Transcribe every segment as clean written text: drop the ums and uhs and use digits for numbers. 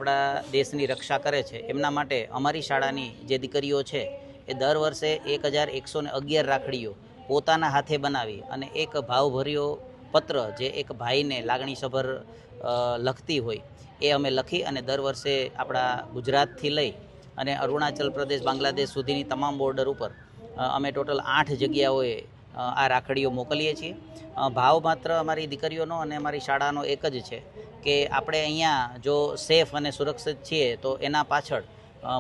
આપણા દેશની રક્ષા કરે છે એમના માટે અમારી શાળાની જે દીકરીઓ છે એ દર વર્ષે 1111 રાખડીઓ પોતાના હાથે બનાવી અને એક ભાવભર્યો પત્ર જે એક ભાઈને લાગણીસભર લખતી હોય એ અમે લખી અને દર વર્ષે આપણા ગુજરાતથી લઈ અને અરુણાચલ પ્રદેશ બાંગ્લાદેશ સુધીની તમામ બોર્ડર ઉપર અમે ટોટલ 8 જગ્યાઓએ આ રાખડીઓ મોકલીએ છીએ। ભાવ માત્ર અમારી દીકરીઓનો અને અમારી શાળાનો એક જ છે કે આપણે અહીંયા જો સેફ અને સુરક્ષિત છીએ તો એના પાછળ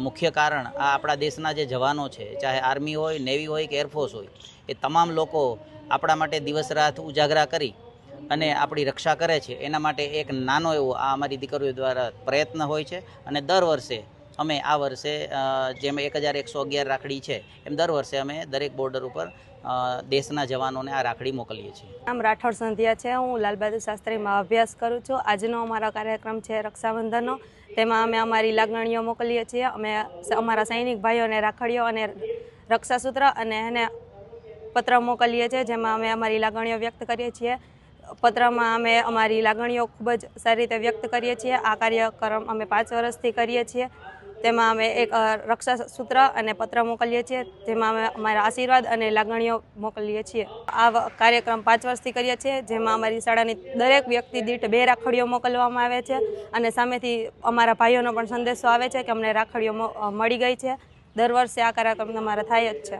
મુખ્ય કારણ આ આપણા દેશના જે જવાનો છે, ચાહે આર્મી હોય, નેવી હોય કે એરફોર્સ હોય, એ તમામ લોકો આપણા માટે દિવસ રાત ઉજાગરા કરી અને આપણી રક્ષા કરે છે। એના માટે એક નાનો એવો આ અમારી દીકરીઓ દ્વારા પ્રયત્ન હોય છે અને દર વર્ષે અમે આ વર્ષે જેમ 1111 રાખડી છે એમ દર વર્ષે અમે દરેક બોર્ડર ઉપર દેશના જવાનોને આ રાખડી મોકલીએ છીએ। નામ રાઠોડ સંધ્યા છે। હું લાલ બહાદુર શાસ્ત્રીમાં અભ્યાસ કરું છું। આજનો અમારો કાર્યક્રમ છે રક્ષાબંધનનો। તેમાં અમે અમારી લાગણીઓ મોકલીએ છીએ। અમે અમારા સૈનિક ભાઈઓને રાખડીઓ અને રક્ષાસૂત્ર અને એને પત્ર મોકલીએ છીએ, જેમાં અમે અમારી લાગણીઓ વ્યક્ત કરીએ છીએ। પત્રમાં અમે અમારી લાગણીઓ ખૂબ જ સારી રીતે વ્યક્ત કરીએ છીએ। આ કાર્યક્રમ અમે 5 વર્ષથી કરીએ છીએ। તેમાં અમે એક રક્ષાસૂત્ર અને પત્ર મોકલીએ છીએ, જેમાં અમે અમારા આશીર્વાદ અને લાગણીઓ મોકલીએ છીએ। આ કાર્યક્રમ 5 વર્ષથી કરીએ છીએ, જેમાં અમારી શાળાની દરેક વ્યક્તિ દીઠ 2 રાખડીઓ મોકલવામાં આવે છે અને સામેથી અમારા ભાઈઓનો પણ સંદેશો આવે છે કે અમને રાખડીઓ મળી ગઈ છે। દર વર્ષે આ કાર્યક્રમ અમારા થાય જ છે।